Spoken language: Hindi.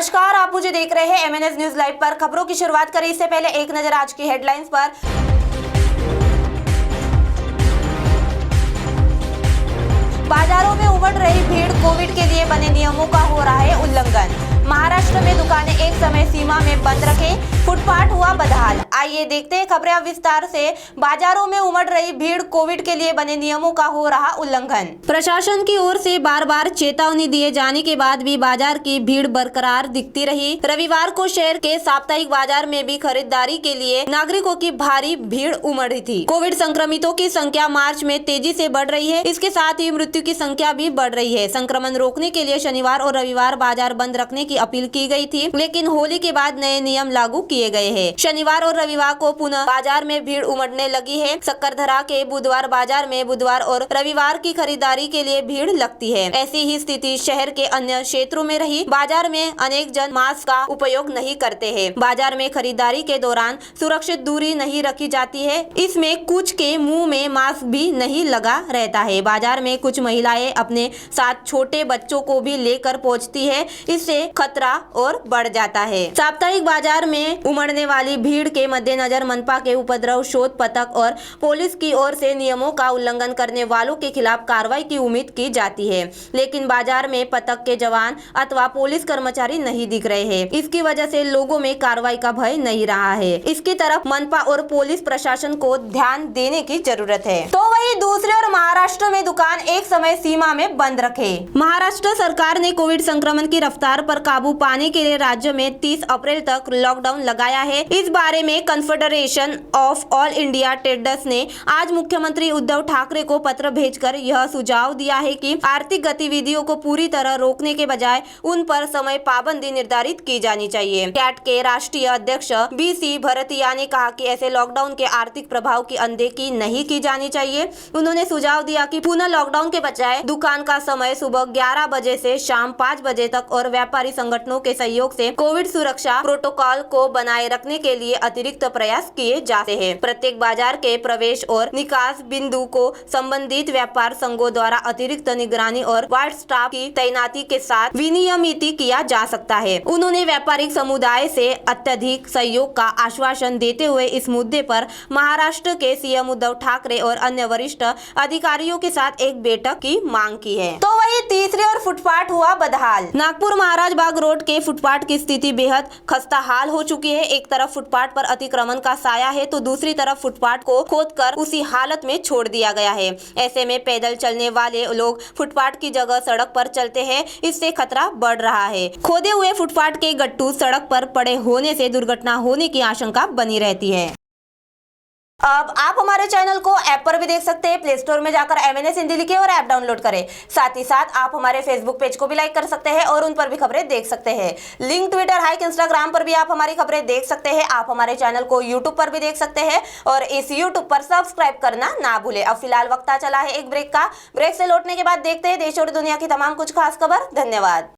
नमस्कार, आप मुझे देख रहे हैं MNS न्यूज लाइव पर। खबरों की शुरुआत करें इससे पहले एक नजर आज की हेडलाइंस पर। बाजारों में उमड़ रही भीड़, कोविड के लिए बने नियमों का हो रहा है उल्लंघन। महाराष्ट्र में दुकानें एक समय सीमा में बंद रखें, फुटपाथ हुआ बदहाल। आइए देखते हैं खबरें अब विस्तार से। बाजारों में उमड़ रही भीड़, कोविड के लिए बने नियमों का हो रहा उल्लंघन। प्रशासन की ओर से बार बार चेतावनी दिए जाने के बाद भी बाजार की भीड़ बरकरार दिखती रही। रविवार को शहर के साप्ताहिक बाजार में भी खरीदारी के लिए नागरिकों की भारी भीड़ उमड़ी थी। कोविड संक्रमितों की संख्या मार्च में तेजी से बढ़ रही है, इसके साथ ही मृत्यु की संख्या भी बढ़ रही है। संक्रमण रोकने के लिए शनिवार और रविवार बाजार बंद रखने की अपील की गई थी, लेकिन होली के बाद नए नियम लागू किए गए हैं। शनिवार और रविवार को पुनः बाजार में भीड़ उमड़ने लगी है। सक्करधरा के बुधवार बाजार में बुधवार और रविवार की खरीदारी के लिए भीड़ लगती है। ऐसी ही स्थिति शहर के अन्य क्षेत्रों में रही। बाजार में अनेक जन मास्क का उपयोग नहीं करते हैं। बाजार में खरीदारी के दौरान सुरक्षित दूरी नहीं रखी जाती है। इसमें कुछ के मुंह में मास्क भी नहीं लगा रहता है। बाजार में कुछ महिलाएं अपने साथ छोटे बच्चों को भी लेकर पहुंचती है, इससे खतरा और बढ़ जाता है। साप्ताहिक बाजार में उमड़ने वाली भीड़ के मद्देनजर मनपा के उपद्रव शोध पथक और पुलिस की ओर से नियमों का उल्लंघन करने वालों के खिलाफ कार्रवाई की उम्मीद की जाती है, लेकिन बाजार में पथक के जवान अथवा पुलिस कर्मचारी नहीं दिख रहे हैं। इसकी वजह से लोगों में कार्रवाई का भय नहीं रहा है। इसकी तरफ मनपा और पुलिस प्रशासन को ध्यान देने की जरूरत है। तो वही दूसरी ओर महाराष्ट्र में दुकान एक समय सीमा में बंद रखे। महाराष्ट्र सरकार ने कोविड संक्रमण की रफ्तार पर काबू पाने के लिए राज्य में 30 अप्रैल तक लॉकडाउन लगाया है। इस बारे में confederation of all India traders ने आज मुख्यमंत्री उद्धव ठाकरे को पत्र भेजकर यह सुझाव दिया है कि आर्थिक गतिविधियों को पूरी तरह रोकने के बजाय उन पर समय पाबंदी निर्धारित की जानी चाहिए। कैट के राष्ट्रीय अध्यक्ष BC भरतिया ने कहा कि ऐसे लॉकडाउन के आर्थिक प्रभाव की अनदेखी नहीं की जानी चाहिए। उन्होंने सुझाव दिया कि पुनः लॉकडाउन के बजाय दुकान का समय सुबह 11 बजे से शाम 5 बजे तक और व्यापारी संगठनों के सहयोग से कोविड सुरक्षा प्रोटोकॉल को बनाए रखने के लिए अतिरिक्त प्रयास किए जाते हैं। प्रत्येक बाजार के प्रवेश और निकास बिंदु को संबंधित व्यापार संघों द्वारा अतिरिक्त निगरानी और वार्ड स्टाफ की तैनाती के साथ विनियमित किया जा सकता है। उन्होंने व्यापारिक समुदाय से अत्यधिक सहयोग का आश्वासन देते हुए इस मुद्दे पर महाराष्ट्र के CM उद्धव ठाकरे और अन्य वरिष्ठ अधिकारियों के साथ एक बैठक की मांग की है। तो वही तीसरी ओर फुटपाथ हुआ बदहाल। नागपुर महाराज बाग रोड के फुटपाथ की स्थिति बेहद खस्ता हाल हो चुकी है। एक तरफ फुटपाथ पर अतिक्रमण का साया है तो दूसरी तरफ फुटपाथ को खोदकर उसी हालत में छोड़ दिया गया है। ऐसे में पैदल चलने वाले लोग फुटपाथ की जगह सड़क पर चलते हैं, इससे खतरा बढ़ रहा है। खोदे हुए फुटपाथ के गट्टू सड़क पर पड़े होने से दुर्घटना होने की आशंका बनी रहती है। अब आप हमारे चैनल को ऐप पर भी देख सकते हैं। प्ले स्टोर में जाकर MNS हिंदी लिखें और ऐप डाउनलोड करें। साथ ही साथ आप हमारे फेसबुक पेज को भी लाइक कर सकते हैं और उन पर भी खबरें देख सकते हैं। लिंक ट्विटर, हाइक, इंस्टाग्राम पर भी आप हमारी खबरें देख सकते हैं। आप हमारे चैनल को यूट्यूब पर भी देख सकते हैं और इस यूट्यूब पर सब्सक्राइब करना ना भूले। अब फिलहाल वक्त चला है एक ब्रेक का। ब्रेक से लौटने के बाद देखते हैं देश और दुनिया की तमाम कुछ खास खबर। धन्यवाद।